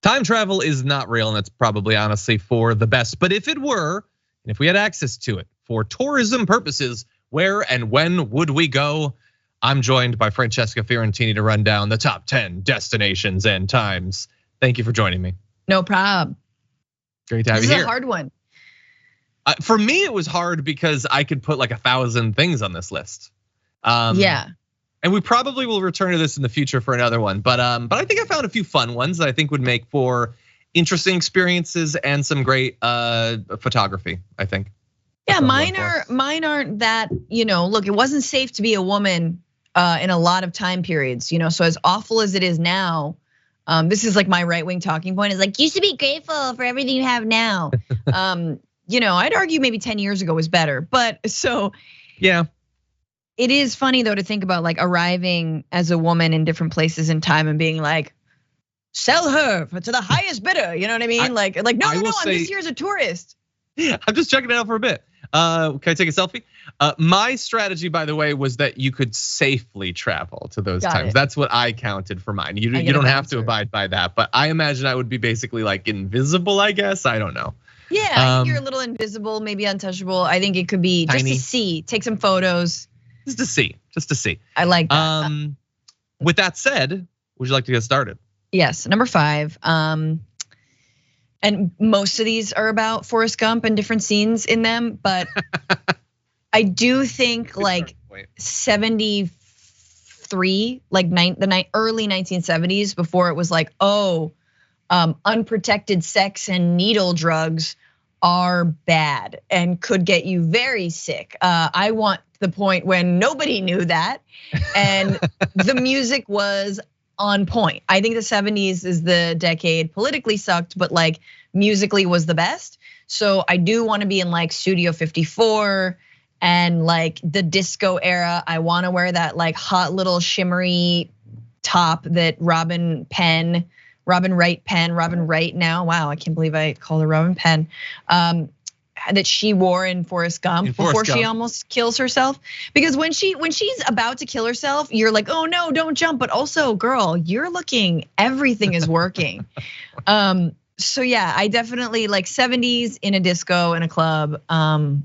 Time travel is not real, and it's probably honestly for the best. But if it were, and if we had access to it for tourism purposes, where and when would we go? I'm joined by Francesca Fiorentini to run down the top 10 destinations and times. Thank you for joining me. No problem. Great to have you here. This is a hard one. For me, it was hard because I could put like 1,000 things on this list. Yeah. And we probably will return to this in the future for another one. But I think I found a few fun ones that I think would make for interesting experiences and some great photography, I think. Yeah, mine aren't that, look, it wasn't safe to be a woman in a lot of time periods, so as awful as it is now, this is like my right-wing talking point is like, you should be grateful for everything you have now. I'd argue maybe 10 years ago was better, but so. Yeah. It is funny though to think about like arriving as a woman in different places in time and being like, sell her to the highest bidder. You know what I mean? Like no, I'm just here as a tourist. Yeah, I'm just checking it out for a bit. Can I take a selfie? My strategy, by the way, was that you could safely travel to those times. That's what I counted for mine. You don't have to abide by that, but I imagine I would be basically like invisible, I guess. I don't know. Yeah, I think you're a little invisible, maybe untouchable. I think it could be tiny. Just to see, take some photos. Just to see. I like that. With that said, would you like to get started? Yes, number 5. And most of these are about Forrest Gump and different scenes in them, but I do think like 73, like the early 1970s, before it was like, unprotected sex and needle drugs are bad and could get you very sick. I want the point when nobody knew that and the music was on point. I think the 70s is the decade, politically sucked, but like musically was the best. So I do want to be in like Studio 54 and like the disco era. I want to wear that like hot little shimmery top that Robin Wright now. Wow, I can't believe I called her Robin Penn. That she wore in Forrest Gump before she almost kills herself. Because when she's about to kill herself, you're like, oh no, don't jump. But also, girl, you're looking, everything is working. So yeah, I definitely like 70s in a disco in a club, on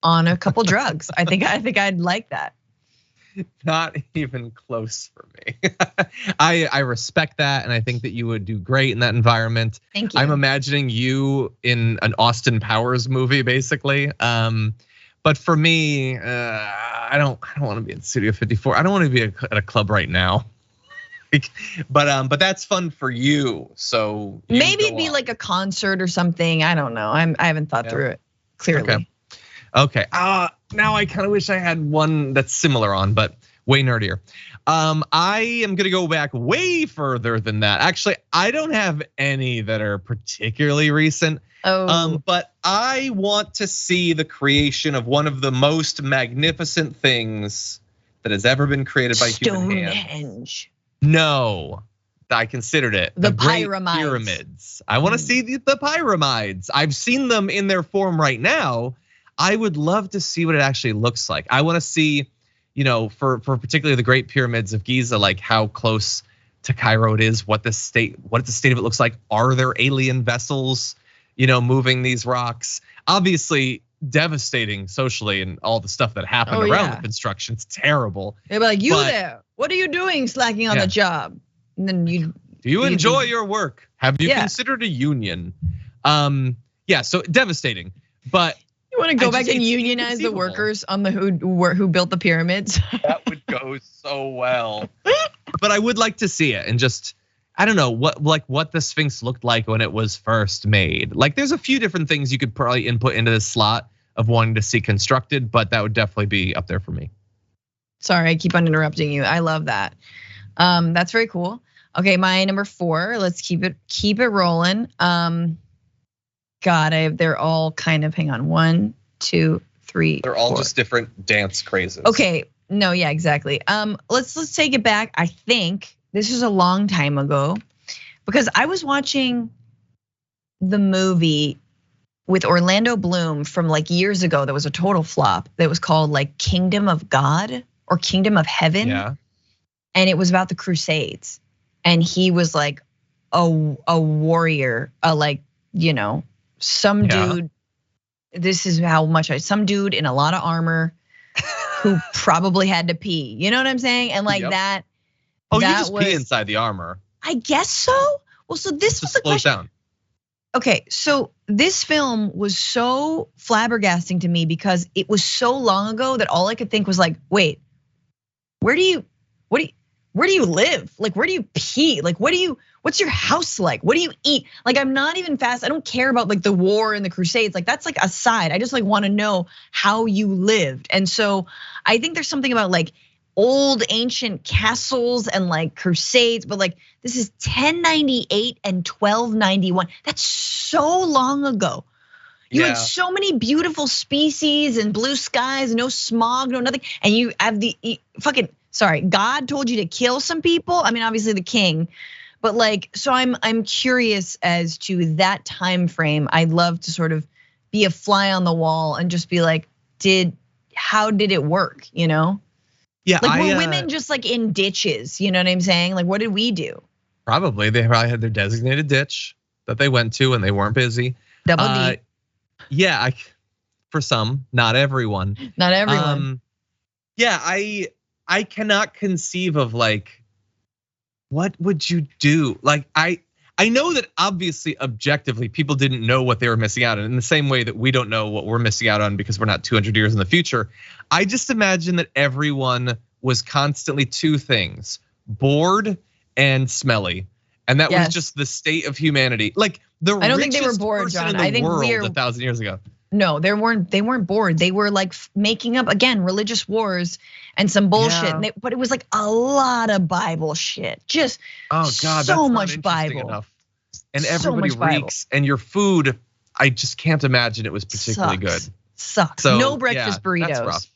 a couple drugs. I think I'd like that. Not even close for me. I respect that, and I think that you would do great in that environment. Thank you. I'm imagining you in an Austin Powers movie, basically. But for me, I don't want to be in Studio 54. I don't want to be at a club right now. But that's fun for you. So maybe it'd be like a concert or something. I don't know. I haven't thought through it clearly. Okay. Now I kind of wish I had one that's similar on, but way nerdier. I am gonna go back way further than that. Actually, I don't have any that are particularly recent. But I want to see the creation of one of the most magnificent things that has ever been created by human hands. Stonehenge. No, I considered it. The Great pyramids. Pyramids. I want to see the pyramids. I've seen them in their form right now. I would love to see what it actually looks like. I want to see, for particularly the Great Pyramids of Giza, like how close to Cairo it is, what the state of it looks like. Are there alien vessels, moving these rocks? Obviously, devastating socially and all the stuff that happened around the construction. It's terrible. They're like, there, what are you doing slacking on the job? And then do you enjoy your work? Have you considered a union? So devastating, but. You want to go back and unionize the workers on who built the pyramids? That would go so well. But I would like to see it and just, I don't know what the Sphinx looked like when it was first made. Like there's a few different things you could probably input into this slot of wanting to see constructed, but that would definitely be up there for me. Sorry, I keep on interrupting you. I love that. That's very cool. Okay, my number 4. Let's keep it rolling. God, they're all kind of, hang on, 1, 2, 3. They're all 4. just different dance crazes. Okay, no, yeah, exactly. Let's take it back. I think this was a long time ago because I was watching the movie with Orlando Bloom from like years ago that was a total flop. That was called like Kingdom of God or Kingdom of Heaven. Yeah. And it was about the Crusades. And he was like a warrior, like, some dude. This is how much some dude in a lot of armor who probably had to pee. You know what I'm saying? And like that. Oh, you just pee inside the armor. I guess so. Well, so this was the question. Down. Okay, so this film was so flabbergasting to me because it was so long ago that all I could think was like, wait, where do you live? Like, where do you pee? Like, what's your house like? What do you eat? Like, I'm not even fast. I don't care about like the war and the Crusades. Like, that's like aside. I just like want to know how you lived. And so I think there's something about like old ancient castles and like Crusades, but like this is 1098 and 1291. That's so long ago. You had so many beautiful species and blue skies, no smog, no nothing. And you have God told you to kill some people. I mean, obviously the king, but like, so I'm curious as to that time frame. I'd love to sort of be a fly on the wall and just be like, how did it work? Yeah, like were women just like in ditches? You know what I'm saying? Like, what did we do? Probably they probably had their designated ditch that they went to when they weren't busy. Double D. Yeah, for some, not everyone. Not everyone. Yeah, I cannot conceive of like, what would you do? Like I know that obviously objectively people didn't know what they were missing out on in the same way that we don't know what we're missing out on because we're not 200 years in the future. I just imagine that everyone was constantly two things: bored and smelly. And that was just the state of humanity. Like I don't think they were bored, John. I think we're 1,000 years ago. No, they weren't bored. They were like making up again religious wars and some bullshit. Yeah. But it was like a lot of Bible shit. Just so much Bible. Enough. And everybody reeks. And your food, I just can't imagine it was particularly good. Sucks. So, no breakfast burritos. That's rough.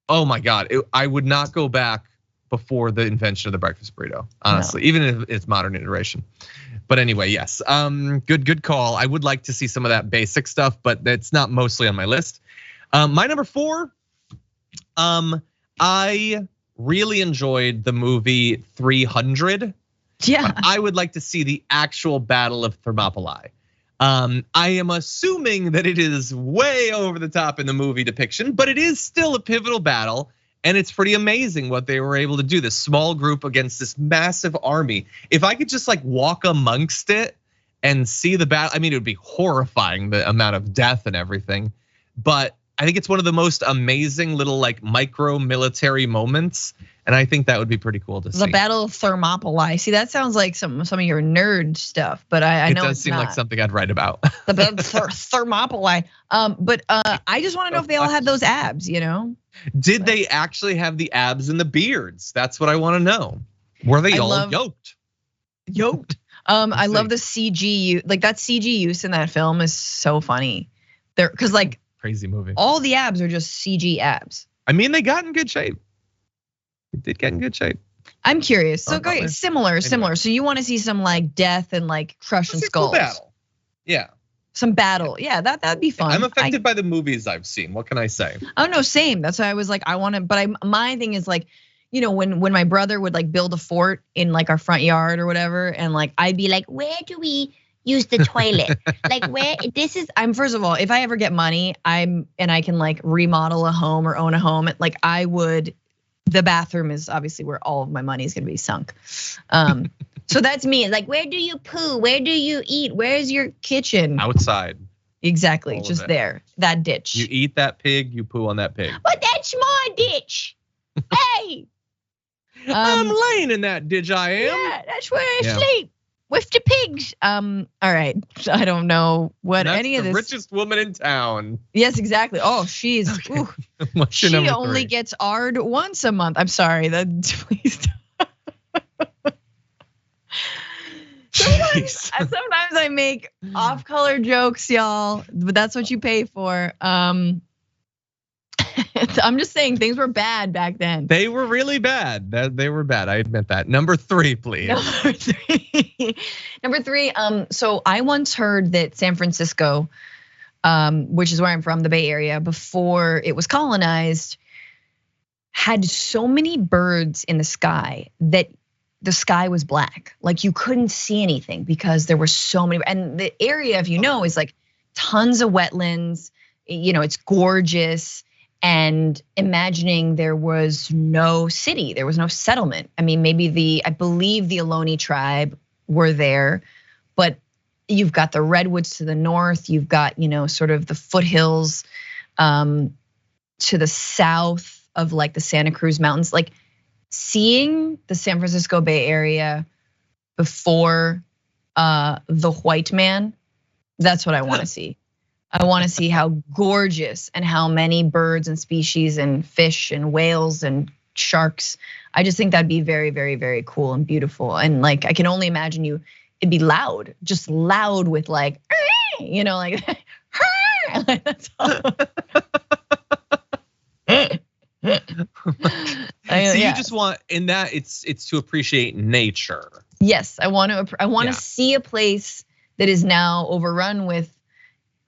Oh my God, I would not go back before the invention of the breakfast burrito, honestly, even if it's modern iteration. But anyway, yes, good call. I would like to see some of that basic stuff, but it's not mostly on my list. My number 4, I really enjoyed the movie 300. Yeah. But I would like to see the actual Battle of Thermopylae. I am assuming that it is way over the top in the movie depiction, but it is still a pivotal battle. And it's pretty amazing what they were able to do. This small group against this massive army. If I could just like walk amongst it and see the battle, I mean, it would be horrifying, the amount of death and everything. But I think it's one of the most amazing little like micro military moments. And I think that would be pretty cool to see. The Battle of Thermopylae. See, that sounds like some of your nerd stuff, but I know it does seem like something I'd write about. The Battle of Thermopylae. But I just want to know if they all had those abs, Did they actually have the abs and the beards? That's what I want to know. Were they all yoked? Yoked. I love the CG, like that CG use in that film is so funny. Because like crazy movie. All the abs are just CG abs. I mean, they got in good shape. They did get in good shape. I'm curious. So similar. So you want to see some like death and like crushing skulls. Cool battle. Yeah. Some battle. Yeah, that'd be fun. I'm affected by the movies I've seen. What can I say? Oh no, same. That's why I was like, I want to, but my thing is like, when my brother would like build a fort in like our front yard or whatever, and like I'd be like, where do we use the toilet? Like I'm first of all, if I ever get money, and I can like remodel a home or own a home, like I would. The bathroom is obviously where all of my money is gonna be sunk. So that's me. It's like, where do you poo? Where do you eat? Where's your kitchen? Outside. Exactly, just there, that ditch. You eat that pig, you poo on that pig. But that's my ditch. Hey. I'm laying in that ditch, I am. Yeah, that's where I sleep. With the pigs. All right. I don't know what any of this. The richest woman in town. Yes, exactly. Oh, she's. Okay. She only gets ard once a month. I'm sorry. Please. Sometimes I make off-color jokes, y'all, but that's what you pay for. I'm just saying things were bad back then. They were really bad. They were bad. I admit that. Number 3, please. Number 3. So I once heard that San Francisco, which is where I'm from, the Bay Area, before it was colonized, had so many birds in the sky that the sky was black. Like you couldn't see anything because there were so many, and the area, if you know, is like tons of wetlands. It's gorgeous. And imagining there was no city, there was no settlement. I mean, maybe I believe the Ohlone tribe were there, but you've got the redwoods to the north. You've got, sort of the foothills to the south of like the Santa Cruz Mountains. Like seeing the San Francisco Bay Area before the white man, that's what I want to see. I want to see how gorgeous and how many birds and species and fish and whales and sharks. I just think that'd be very, very, very cool and beautiful. And like, I can only imagine it'd be loud, just loud with like, like, like that's all. So you just want in that it's to appreciate nature. Yes, I want to see a place that is now overrun with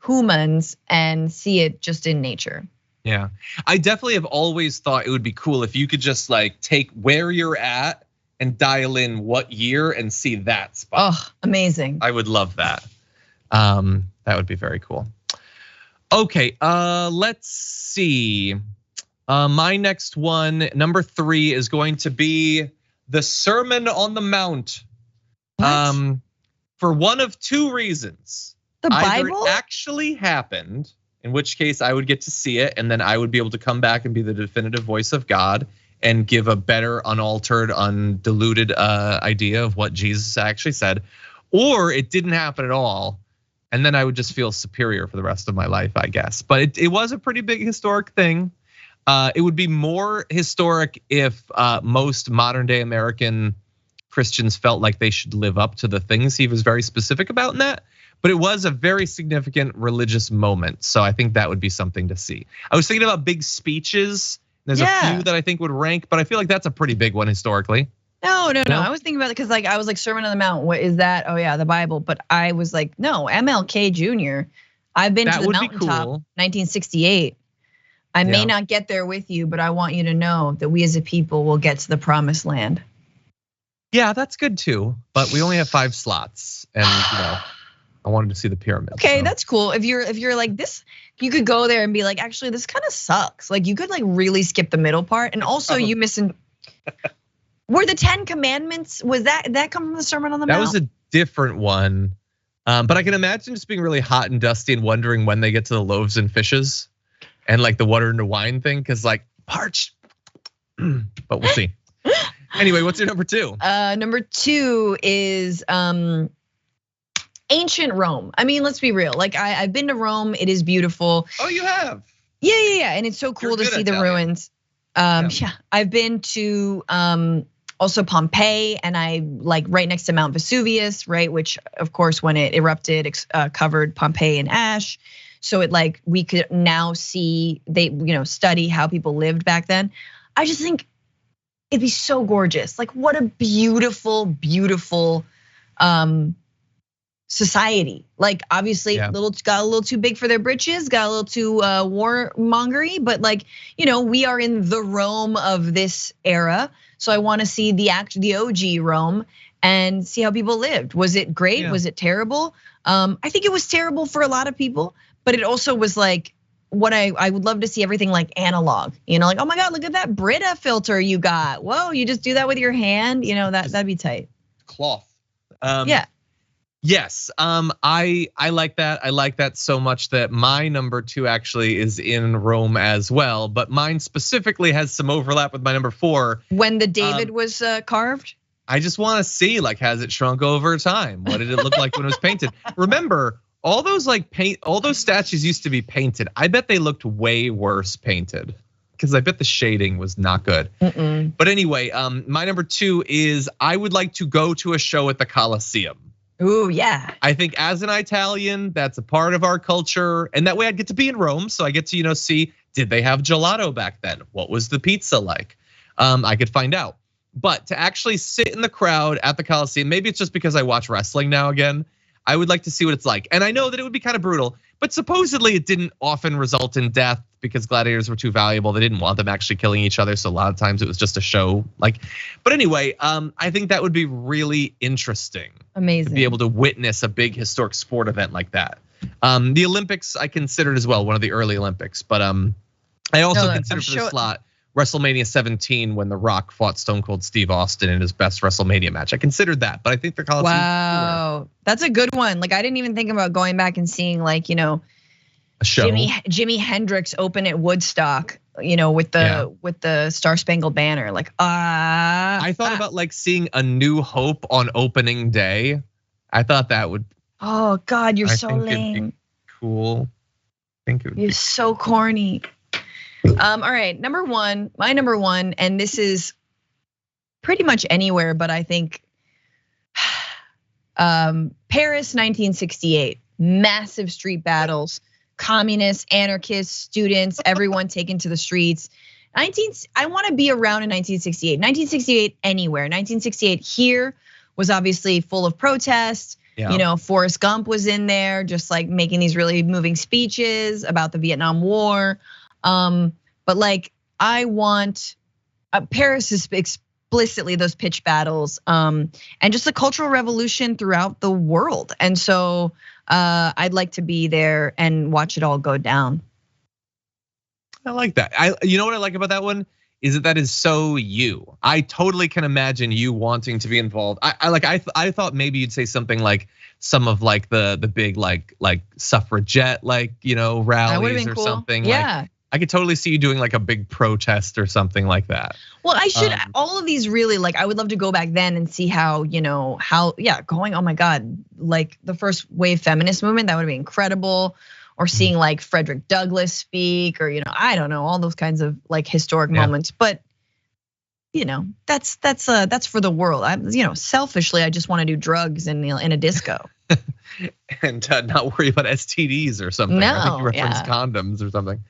humans and see it just in nature. Yeah, I definitely have always thought it would be cool if you could just like take where you're at and dial in what year and see that spot. Oh, amazing. I would love that. That would be very cool. Okay, let's see. My next one, number 3, is going to be the Sermon on the Mount. What? For one of 2 reasons. The Bible? Either it actually happened, in which case I would get to see it, and then I would be able to come back and be the definitive voice of God and give a better, unaltered, undiluted idea of what Jesus actually said. Or it didn't happen at all, and then I would just feel superior for the rest of my life, I guess. But it was a pretty big historic thing. It would be more historic if most modern day American Christians felt like they should live up to the things he was very specific about in that. But it was a very significant religious moment. So I think that would be something to see. I was thinking about big speeches. There's a few that I think would rank, but I feel like that's a pretty big one historically. No. I was thinking about it because like I was like Sermon on the Mount. What is that? Oh yeah, the Bible. But I was like, no, MLK Jr. I've been to the mountaintop, 1968. I may not get there with you, but I want you to know that we as a people will get to the promised land. Yeah, that's good too. But we only have 5 slots, and I wanted to see the pyramid. Okay, that's cool. If you're like this, you could go there and be like, actually, this kind of sucks. Like you could like really skip the middle part, and also you missing. Were the 10 Commandments? Was that come from the Sermon on the Mount? That was a different one, but I can imagine just being really hot and dusty and wondering when they get to the loaves and fishes, and like the water into wine thing, because like parched. But we'll see. Anyway, what's your number 2? Number 2 is ancient Rome. I mean, let's be real. Like I've been to Rome. It is beautiful. Oh, you have? Yeah. And it's so cool to see the ruins. Yeah, I've been to also Pompeii, and I like right next to Mount Vesuvius, right? Which of course, when it erupted, covered Pompeii in ash. So it like we could now see study how people lived back then. I just think it'd be so gorgeous. Like what a beautiful, beautiful society. Like obviously got a little too big for their britches, got a little too warmongery, but like, we are in the Rome of this era. So I want to see the OG Rome and see how people lived. Was it great? Yeah. Was it terrible? I think it was terrible for a lot of people, but it also was like what I would love to see everything like analog, like, oh my God, look at that Brita filter you got. Whoa, you just do that with your hand, that'd be tight. Cloth. Yeah. Yes, I like that. I like that so much that my number 2 actually is in Rome as well, but mine specifically has some overlap with my number 4. When the David was carved? I just want to see, like, has it shrunk over time? What did it look like when it was painted? Remember, all those statues used to be painted. I bet they looked way worse painted, because I bet the shading was not good. But anyway, my number 2 is I would like to go to a show at the Colosseum. Ooh, yeah. I think as an Italian, that's a part of our culture. And that way I'd get to be in Rome. So I get to, see, did they have gelato back then? What was the pizza like? I could find out. But to actually sit in the crowd at the Coliseum, maybe it's just because I watch wrestling now again. I would like to see what it's like. And I know that it would be kind of brutal, but supposedly it didn't often result in death because gladiators were too valuable. They didn't want them actually killing each other. So a lot of times it was just a show. But anyway, I think that would be really interesting. Amazing. To be able to witness a big historic sport event like that. The Olympics I considered as well, one of the early Olympics, but I also considered for the slot WrestleMania 17 when The Rock fought Stone Cold Steve Austin in his best WrestleMania match. I considered that, but I think the Coliseum. Wow, that's a good one. Like I didn't even think about going back and seeing a show. Jimi Hendrix open at Woodstock, with the Star Spangled Banner. I thought about seeing A New Hope on opening day. I thought that would. Oh God, you're so lame. Cool. I think it would. You're so corny. All right, my number one, and this is pretty much anywhere, but I think Paris 1968, massive street battles, communists, anarchists, students, everyone taken to the streets. I want to be around in 1968. 1968 anywhere. 1968 here was obviously full of protests. Yeah. Forrest Gump was in there, just making these really moving speeches about the Vietnam War. But I want Paris is explicitly those pitch battles, and just the cultural revolution throughout the world. And so I'd like to be there and watch it all go down. I like that. You know what I like about that one is that is so you. I totally can imagine you wanting to be involved. I thought maybe you'd say something like some of the big suffragette rallies or cool. something. Yeah. I could totally see you doing a big protest or something like that. Well, I should. All of these really I would love to go back then and see how going. Oh my God, the first wave feminist movement, that would be incredible. Or seeing Frederick Douglass speak, or I don't know, all those kinds of historic moments. But that's for the world. Selfishly, I just want to do drugs in a disco. And not worry about STDs or something. No, I think you referenced condoms or something.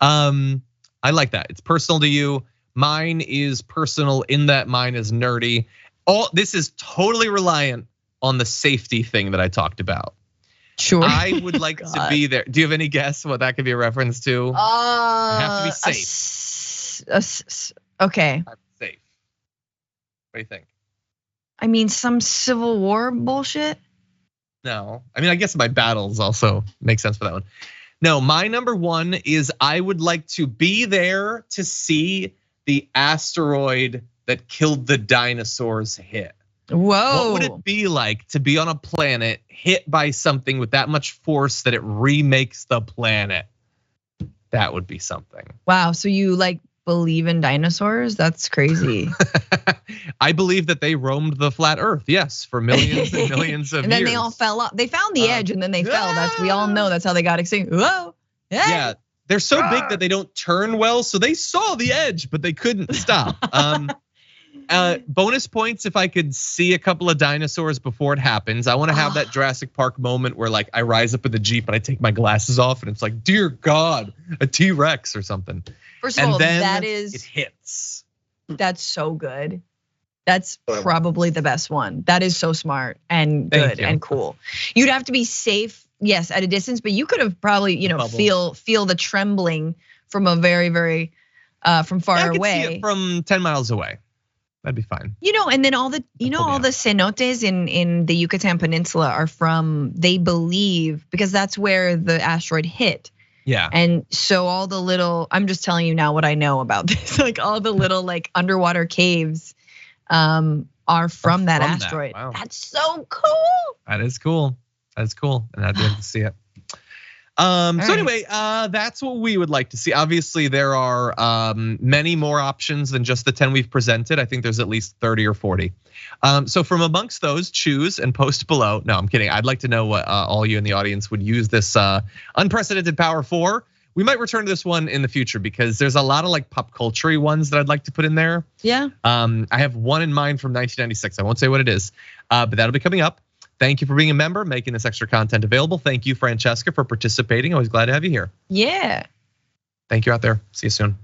I like that. It's personal to you. Mine is personal in that mine is nerdy. This is totally reliant on the safety thing that I talked about. Sure. I would like to be there. Do you have any guess what that could be a reference to? I have to be safe. Okay. I'm safe. What do you think? I mean, some Civil War bullshit? No. I mean, I guess my battles also make sense for that one. No, my number one is I would like to be there to see the asteroid that killed the dinosaurs hit. Whoa. What would it be like to be on a planet hit by something with that much force that it remakes the planet? That would be something. Wow, so you believe in dinosaurs? That's crazy. I believe that they roamed the flat earth, yes, for millions and millions of years. And then they all fell off. They found the edge and then they fell. We all know that's how they got extinct. Whoa. Hey. Yeah, they're so big that they don't turn well, so they saw the edge, but they couldn't stop. Bonus points if I could see a couple of dinosaurs before it happens. I want to have that Jurassic Park moment where I rise up in the Jeep and I take my glasses off and it's dear God, a T-Rex or something. First of all, then it hits. That's so good. That's probably the best one. That is so smart and good and cool. You'd have to be safe, yes, at a distance, but you could have probably, feel the trembling from a very, very from far away. I could see it from 10 miles away. That'd be fine. And then all the cenotes in the Yucatan Peninsula are from, they believe, because that's where the asteroid hit. Yeah. And so all the little, I'm just telling you now what I know about this, all the little underwater caves are from that asteroid. Wow. That's so cool. That is cool. That's cool. And I'd love to see it. So anyway, that's what we would like to see. Obviously, there are many more options than just the 10 we've presented. I think there's at least 30 or 40. So from amongst those, choose and post below. No, I'm kidding. I'd like to know what all you in the audience would use this unprecedented power for. We might return to this one in the future because there's a lot of pop culture-y ones that I'd like to put in there. Yeah. I have one in mind from 1996. I won't say what it is, but that'll be coming up. Thank you for being a member, making this extra content available. Thank you, Francesca, for participating. Always glad to have you here. Yeah. Thank you out there. See you soon.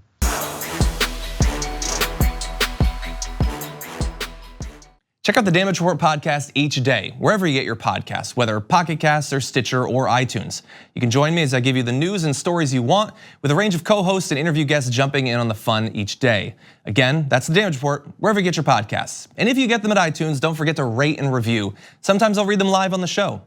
Check out the Damage Report podcast each day, wherever you get your podcasts, whether Pocket Casts or Stitcher or iTunes. You can join me as I give you the news and stories you want, with a range of co-hosts and interview guests jumping in on the fun each day. Again, that's the Damage Report, wherever you get your podcasts. And if you get them at iTunes, don't forget to rate and review. Sometimes I'll read them live on the show.